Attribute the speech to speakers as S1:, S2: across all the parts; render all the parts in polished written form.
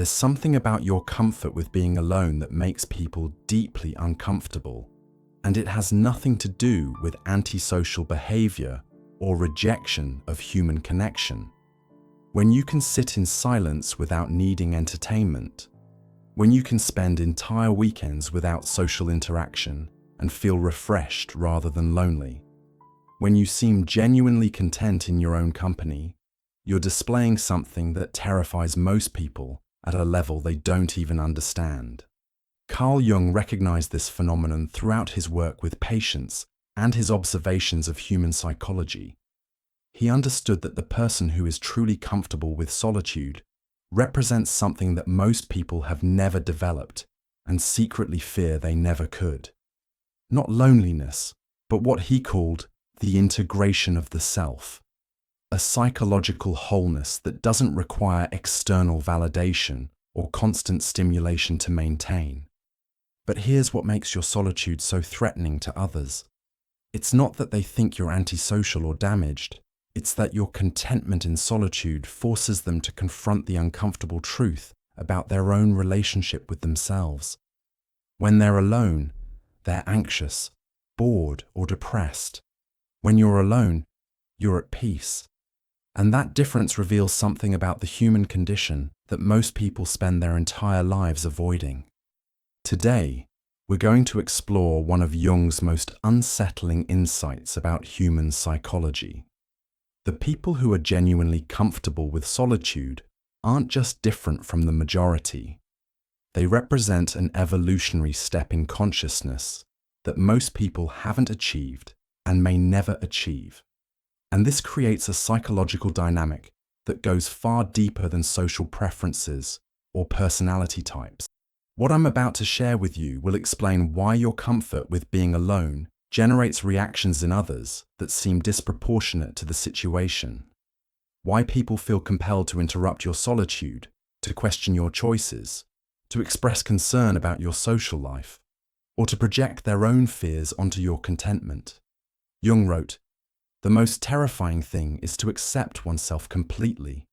S1: There's something about your comfort with being alone that makes people deeply uncomfortable, and it has nothing to do with antisocial behavior or rejection of human connection. When you can sit in silence without needing entertainment, when you can spend entire weekends without social interaction and feel refreshed rather than lonely, when you seem genuinely content in your own company, you're displaying something that terrifies most people at a level they don't even understand. Carl Jung recognized this phenomenon throughout his work with patients and his observations of human psychology. He understood that the person who is truly comfortable with solitude represents something that most people have never developed and secretly fear they never could. Not loneliness, but what he called the integration of the self, a psychological wholeness that doesn't require external validation or constant stimulation to maintain. But here's what makes your solitude so threatening to others. It's not that they think you're antisocial or damaged. It's that your contentment in solitude forces them to confront the uncomfortable truth about their own relationship with themselves. When they're alone, they're anxious, bored, or depressed. When you're alone, you're at peace. And that difference reveals something about the human condition that most people spend their entire lives avoiding. Today, we're going to explore one of Jung's most unsettling insights about human psychology. The people who are genuinely comfortable with solitude aren't just different from the majority. They represent an evolutionary step in consciousness that most people haven't achieved and may never achieve. And this creates a psychological dynamic that goes far deeper than social preferences or personality types. What I'm about to share with you will explain why your comfort with being alone generates reactions in others that seem disproportionate to the situation. Why people feel compelled to interrupt your solitude, to question your choices, to express concern about your social life, or to project their own fears onto your contentment. Jung wrote, "The most terrifying thing is to accept oneself completely.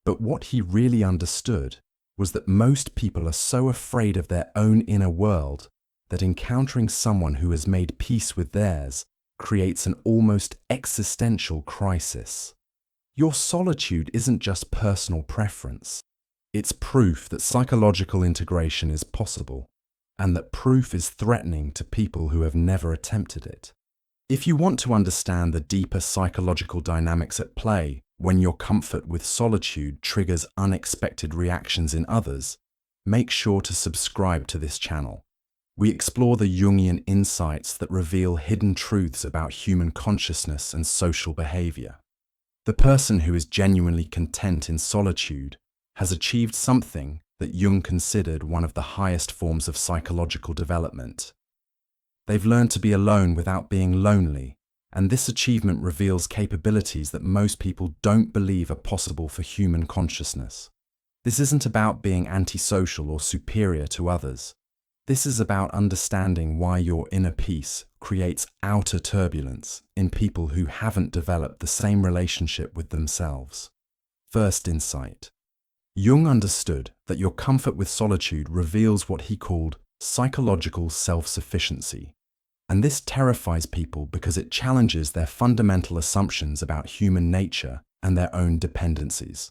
S1: But what he really understood was that most people are so afraid of their own inner world that encountering someone who has made peace with theirs creates an almost existential crisis. Your solitude isn't just personal preference. It's proof that psychological integration is possible, and that proof is threatening to people who have never attempted it. If you want to understand the deeper psychological dynamics at play when your comfort with solitude triggers unexpected reactions in others, make sure to subscribe to this channel. We explore the Jungian insights that reveal hidden truths about human consciousness and social behavior. The person who is genuinely content in solitude has achieved something that Jung considered one of the highest forms of psychological development. They've learned to be alone without being lonely, and this achievement reveals capabilities that most people don't believe are possible for human consciousness. This isn't about being antisocial or superior to others. This is about understanding why your inner peace creates outer turbulence in people who haven't developed the same relationship with themselves. First insight. Jung understood that your comfort with solitude reveals what he called psychological self-sufficiency. And this terrifies people because it challenges their fundamental assumptions about human nature and their own dependencies.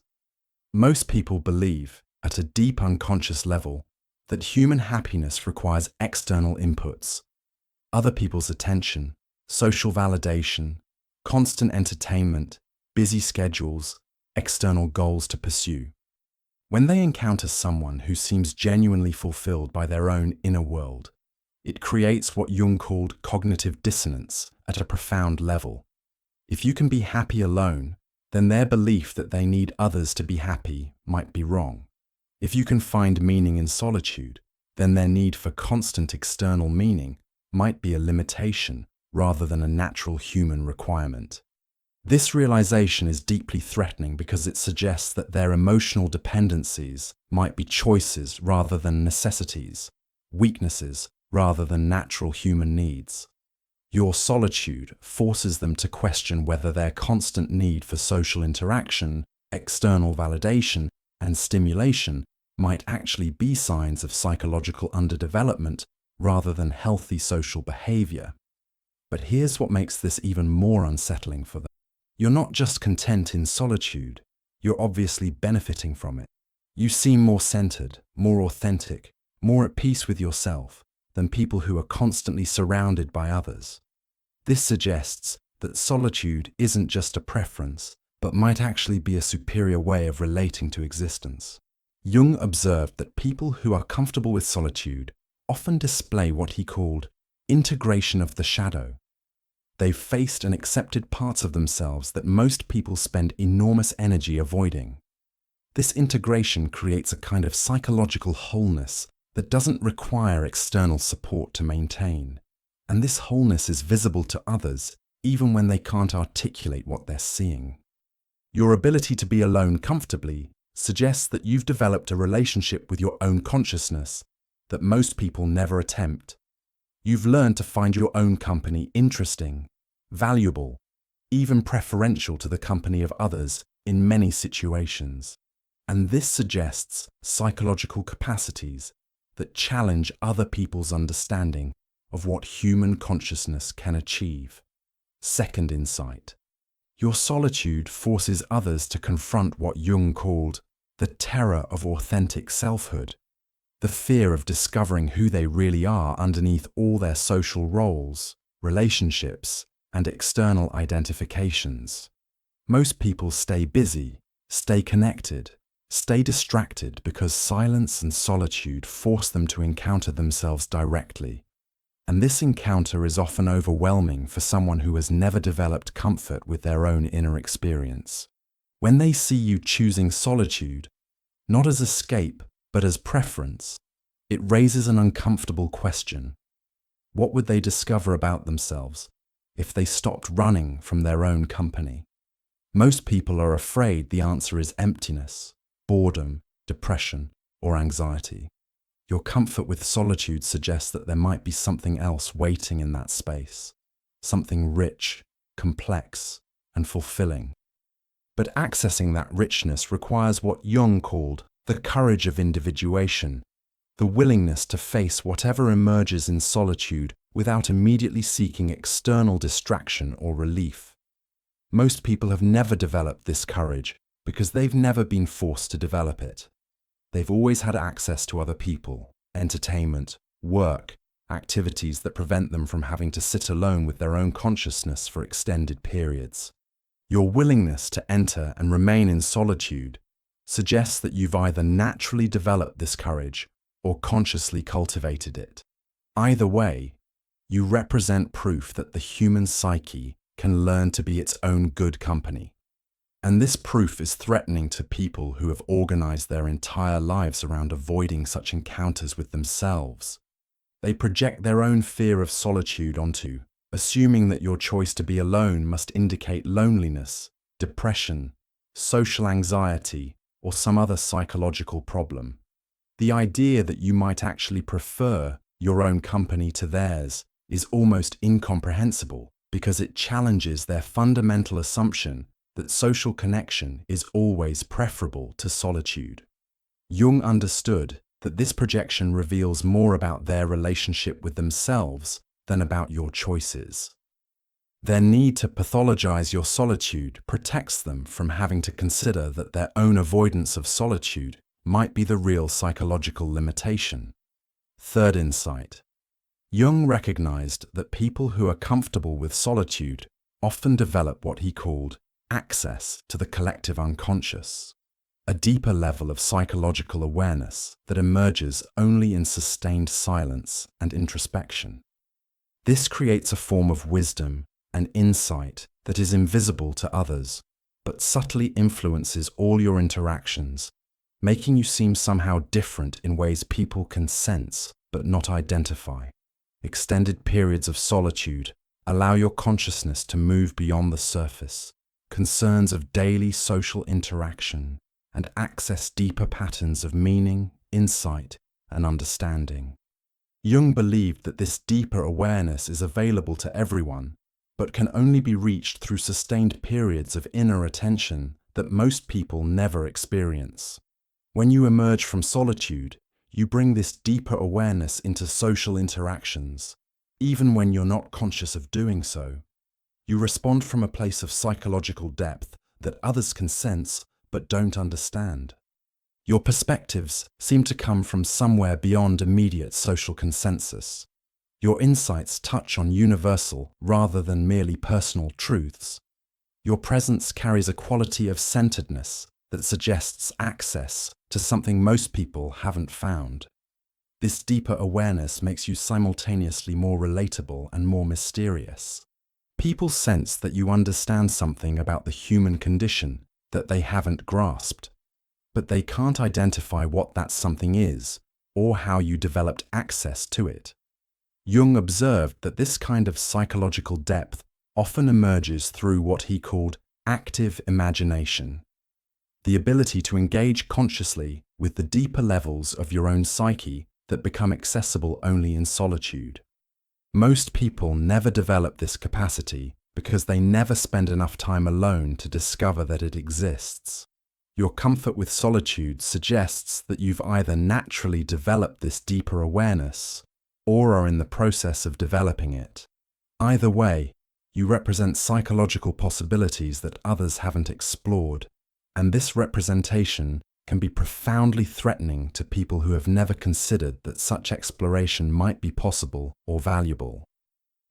S1: Most people believe, at a deep unconscious level, that human happiness requires external inputs, other people's attention, social validation, constant entertainment, busy schedules, external goals to pursue. When they encounter someone who seems genuinely fulfilled by their own inner world, it creates what Jung called cognitive dissonance at a profound level. If you can be happy alone, then their belief that they need others to be happy might be wrong. If you can find meaning in solitude, then their need for constant external meaning might be a limitation rather than a natural human requirement. This realization is deeply threatening because it suggests that their emotional dependencies might be choices rather than necessities, weaknesses rather than natural human needs. Your solitude forces them to question whether their constant need for social interaction, external validation, and stimulation might actually be signs of psychological underdevelopment rather than healthy social behavior. But here's what makes this even more unsettling for them. You're not just content in solitude, you're obviously benefiting from it. You seem more centered, more authentic, more at peace with yourself than people who are constantly surrounded by others. This suggests that solitude isn't just a preference, but might actually be a superior way of relating to existence. Jung observed that people who are comfortable with solitude often display what he called integration of the shadow. They've faced and accepted parts of themselves that most people spend enormous energy avoiding. This integration creates a kind of psychological wholeness that doesn't require external support to maintain. And this wholeness is visible to others even when they can't articulate what they're seeing. Your ability to be alone comfortably suggests that you've developed a relationship with your own consciousness that most people never attempt. You've learned to find your own company interesting, valuable, even preferential to the company of others in many situations. And this suggests psychological capacities that challenge other people's understanding of what human consciousness can achieve. Second insight. Your solitude forces others to confront what Jung called the terror of authentic selfhood, the fear of discovering who they really are underneath all their social roles, relationships, and external identifications. Most people stay busy, stay connected, stay distracted because silence and solitude force them to encounter themselves directly. And this encounter is often overwhelming for someone who has never developed comfort with their own inner experience. When they see you choosing solitude, not as escape, but as preference, it raises an uncomfortable question. What would they discover about themselves if they stopped running from their own company? Most people are afraid the answer is emptiness, boredom, depression, or anxiety. Your comfort with solitude suggests that there might be something else waiting in that space, something rich, complex, and fulfilling. But accessing that richness requires what Jung called the courage of individuation, the willingness to face whatever emerges in solitude without immediately seeking external distraction or relief. Most people have never developed this courage because they've never been forced to develop it. They've always had access to other people, entertainment, work, activities that prevent them from having to sit alone with their own consciousness for extended periods. Your willingness to enter and remain in solitude suggests that you've either naturally developed this courage or consciously cultivated it. Either way, you represent proof that the human psyche can learn to be its own good company. And this proof is threatening to people who have organized their entire lives around avoiding such encounters with themselves. They project their own fear of solitude onto, assuming that your choice to be alone must indicate loneliness, depression, social anxiety, or some other psychological problem. The idea that you might actually prefer your own company to theirs is almost incomprehensible because it challenges their fundamental assumption that social connection is always preferable to solitude. Jung understood that this projection reveals more about their relationship with themselves than about your choices. Their need to pathologize your solitude protects them from having to consider that their own avoidance of solitude might be the real psychological limitation. Third insight. Jung recognized that people who are comfortable with solitude often develop what he called access to the collective unconscious, a deeper level of psychological awareness that emerges only in sustained silence and introspection. This creates a form of wisdom and insight that is invisible to others, but subtly influences all your interactions, making you seem somehow different in ways people can sense but not identify. Extended periods of solitude allow your consciousness to move beyond the surface, concerns of daily social interaction, and access deeper patterns of meaning, insight, and understanding. Jung believed that this deeper awareness is available to everyone, but can only be reached through sustained periods of inner attention that most people never experience. When you emerge from solitude, you bring this deeper awareness into social interactions, even when you're not conscious of doing so. You respond from a place of psychological depth that others can sense but don't understand. Your perspectives seem to come from somewhere beyond immediate social consensus. Your insights touch on universal rather than merely personal truths. Your presence carries a quality of centeredness that suggests access to something most people haven't found. This deeper awareness makes you simultaneously more relatable and more mysterious. People sense that you understand something about the human condition that they haven't grasped, but they can't identify what that something is or how you developed access to it. Jung observed that this kind of psychological depth often emerges through what he called active imagination, the ability to engage consciously with the deeper levels of your own psyche that become accessible only in solitude. Most people never develop this capacity because they never spend enough time alone to discover that it exists. Your comfort with solitude suggests that you've either naturally developed this deeper awareness or are in the process of developing it. Either way, you represent psychological possibilities that others haven't explored, and this representation can be profoundly threatening to people who have never considered that such exploration might be possible or valuable.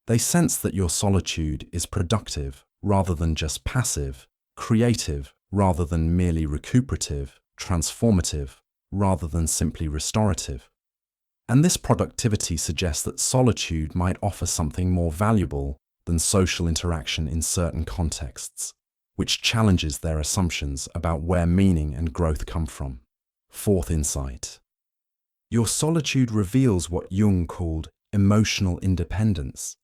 S1: They sense that your solitude is productive rather than just passive, creative rather than merely recuperative, transformative rather than simply restorative. And this productivity suggests that solitude might offer something more valuable than social interaction in certain contexts, which challenges their assumptions about where meaning and growth come from. Fourth insight. Your solitude reveals what Jung called emotional independence.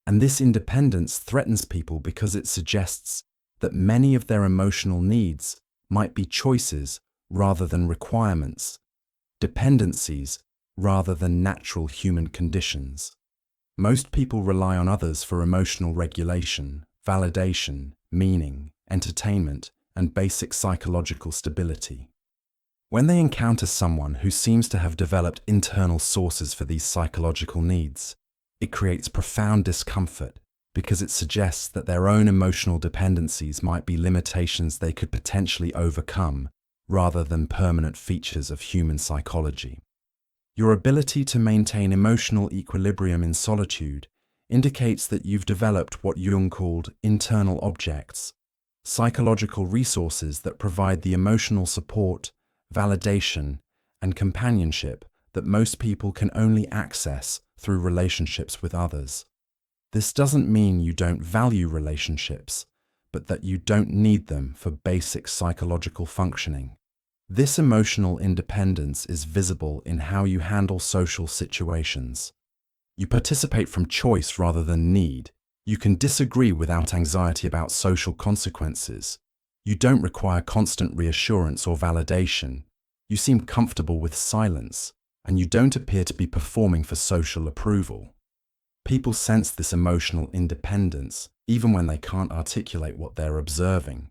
S1: And this independence threatens people because it suggests that many of their emotional needs might be choices rather than requirements, dependencies rather than natural human conditions. Most people rely on others for emotional regulation, validation, meaning, entertainment, and basic psychological stability. When they encounter someone who seems to have developed internal sources for these psychological needs, it creates profound discomfort because it suggests that their own emotional dependencies might be limitations they could potentially overcome rather than permanent features of human psychology. Your ability to maintain emotional equilibrium in solitude indicates that you've developed what Jung called internal objects, psychological resources that provide the emotional support, validation, and companionship that most people can only access through relationships with others. This doesn't mean you don't value relationships, but that you don't need them for basic psychological functioning. This emotional independence is visible in how you handle social situations. You participate from choice rather than need. You can disagree without anxiety about social consequences. You don't require constant reassurance or validation. You seem comfortable with silence, and you don't appear to be performing for social approval. People sense this emotional independence even when they can't articulate what they're observing,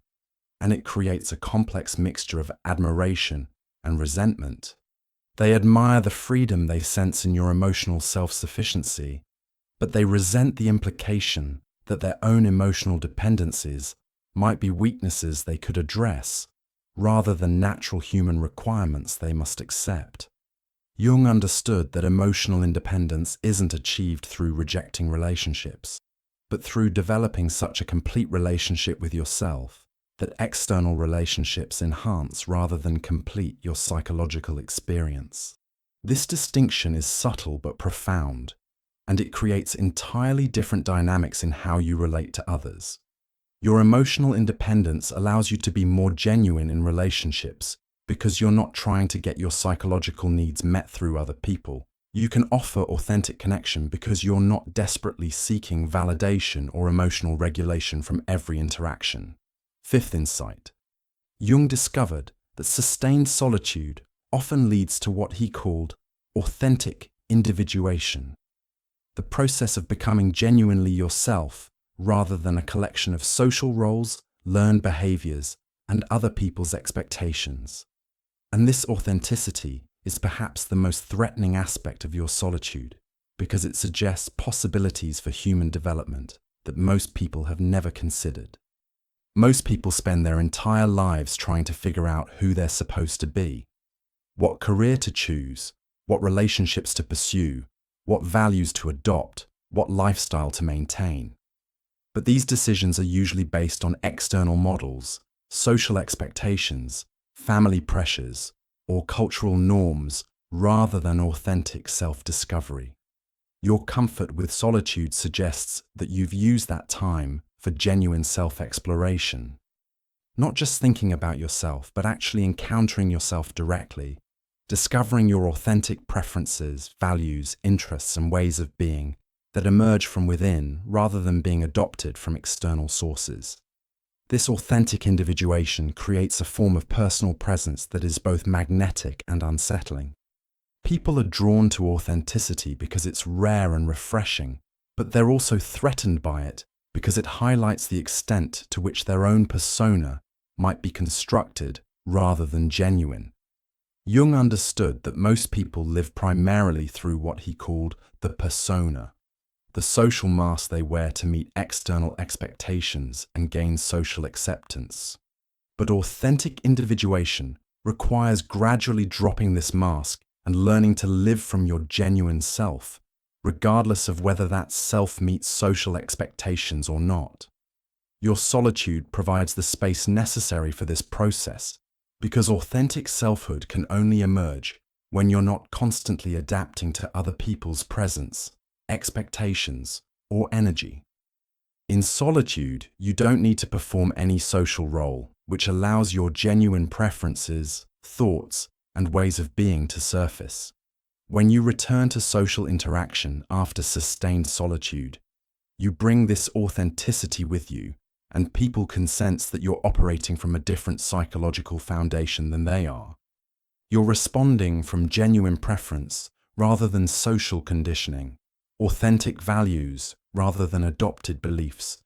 S1: and it creates a complex mixture of admiration and resentment. They admire the freedom they sense in your emotional self-sufficiency, but they resent the implication that their own emotional dependencies might be weaknesses they could address, rather than natural human requirements they must accept. Jung understood that emotional independence isn't achieved through rejecting relationships, but through developing such a complete relationship with yourself that external relationships enhance rather than complete your psychological experience. This distinction is subtle but profound, and it creates entirely different dynamics in how you relate to others. Your emotional independence allows you to be more genuine in relationships because you're not trying to get your psychological needs met through other people. You can offer authentic connection because you're not desperately seeking validation or emotional regulation from every interaction. Fifth insight. Jung discovered that sustained solitude often leads to what he called authentic individuation, the process of becoming genuinely yourself rather than a collection of social roles, learned behaviors, and other people's expectations. And this authenticity is perhaps the most threatening aspect of your solitude, because it suggests possibilities for human development that most people have never considered. Most people spend their entire lives trying to figure out who they're supposed to be, what career to choose, what relationships to pursue, what values to adopt, what lifestyle to maintain. But these decisions are usually based on external models, social expectations, family pressures, or cultural norms rather than authentic self-discovery. Your comfort with solitude suggests that you've used that time for genuine self-exploration. Not just thinking about yourself, but actually encountering yourself directly, discovering your authentic preferences, values, interests, and ways of being that emerge from within rather than being adopted from external sources. This authentic individuation creates a form of personal presence that is both magnetic and unsettling. People are drawn to authenticity because it's rare and refreshing, but they're also threatened by it because it highlights the extent to which their own persona might be constructed rather than genuine. Jung understood that most people live primarily through what he called the persona, the social mask they wear to meet external expectations and gain social acceptance. But authentic individuation requires gradually dropping this mask and learning to live from your genuine self, regardless of whether that self meets social expectations or not. Your solitude provides the space necessary for this process, because authentic selfhood can only emerge when you're not constantly adapting to other people's presence, expectations, or energy. In solitude, you don't need to perform any social role, which allows your genuine preferences, thoughts, and ways of being to surface. When you return to social interaction after sustained solitude, you bring this authenticity with you, and people can sense that you're operating from a different psychological foundation than they are. You're responding from genuine preference rather than social conditioning, authentic values rather than adopted beliefs,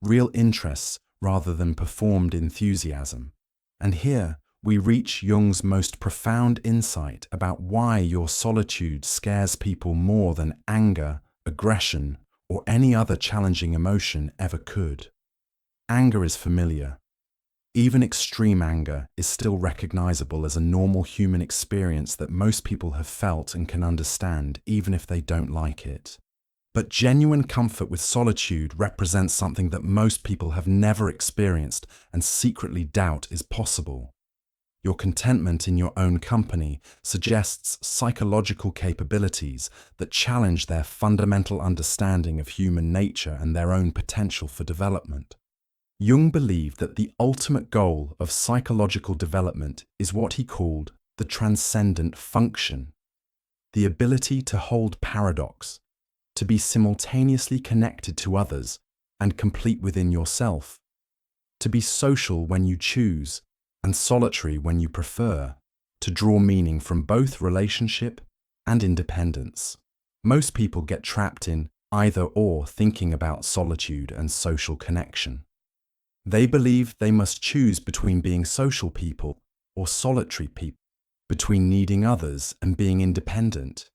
S1: real interests rather than performed enthusiasm. And here, we reach Jung's most profound insight about why your solitude scares people more than anger, aggression, or any other challenging emotion ever could. Anger is familiar. Even extreme anger is still recognizable as a normal human experience that most people have felt and can understand, even if they don't like it. But genuine comfort with solitude represents something that most people have never experienced and secretly doubt is possible. Your contentment in your own company suggests psychological capabilities that challenge their fundamental understanding of human nature and their own potential for development. Jung believed that the ultimate goal of psychological development is what he called the transcendent function, the ability to hold paradox, to be simultaneously connected to others and complete within yourself, to be social when you choose and solitary when you prefer, to draw meaning from both relationship and independence. Most people get trapped in either or thinking about solitude and social connection. They believe they must choose between being social people or solitary people, between needing others and being independent,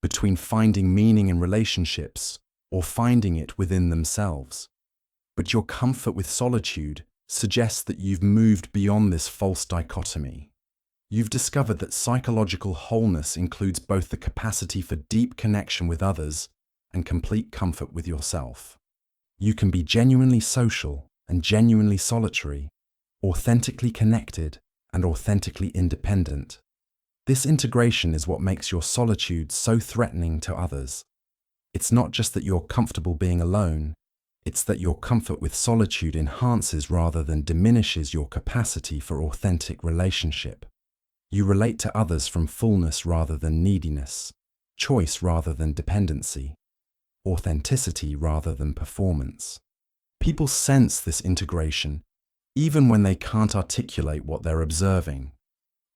S1: between finding meaning in relationships or finding it within themselves. But your comfort with solitude suggests that you've moved beyond this false dichotomy. You've discovered that psychological wholeness includes both the capacity for deep connection with others and complete comfort with yourself. You can be genuinely social and genuinely solitary, authentically connected and authentically independent. This integration is what makes your solitude so threatening to others. It's not just that you're comfortable being alone, it's that your comfort with solitude enhances rather than diminishes your capacity for authentic relationship. You relate to others from fullness rather than neediness, choice rather than dependency, authenticity rather than performance. People sense this integration even when they can't articulate what they're observing,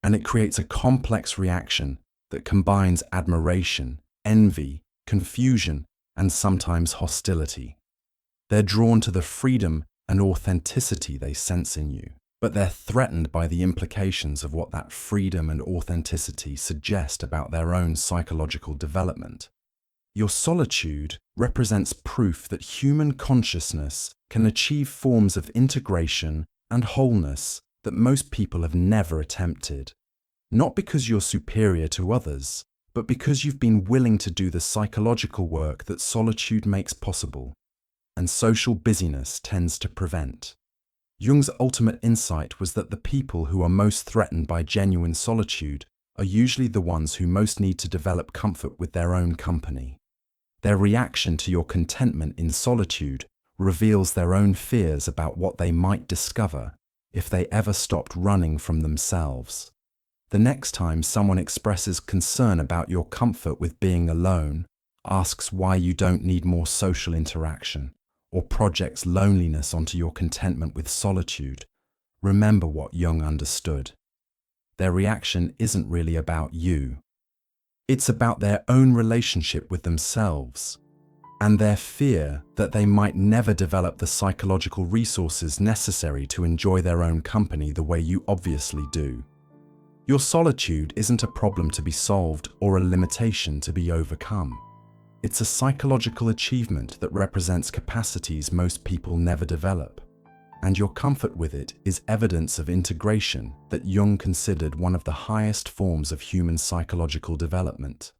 S1: and it creates a complex reaction that combines admiration, envy, confusion, and sometimes hostility. They're drawn to the freedom and authenticity they sense in you. but they're threatened by the implications of what that freedom and authenticity suggest about their own psychological development. Your solitude represents proof that human consciousness can achieve forms of integration and wholeness that most people have never attempted. Not because you're superior to others, but because you've been willing to do the psychological work that solitude makes possible, and social busyness tends to prevent. Jung's ultimate insight was that the people who are most threatened by genuine solitude are usually the ones who most need to develop comfort with their own company. Their reaction to your contentment in solitude reveals their own fears about what they might discover if they ever stopped running from themselves. The next time someone expresses concern about your comfort with being alone, asks why you don't need more social interaction, or projects loneliness onto your contentment with solitude, remember what Jung understood. Their reaction isn't really about you. It's about their own relationship with themselves, and their fear that they might never develop the psychological resources necessary to enjoy their own company the way you obviously do. Your solitude isn't a problem to be solved or a limitation to be overcome. It's a psychological achievement that represents capacities most people never develop, and your comfort with it is evidence of integration that Jung considered one of the highest forms of human psychological development.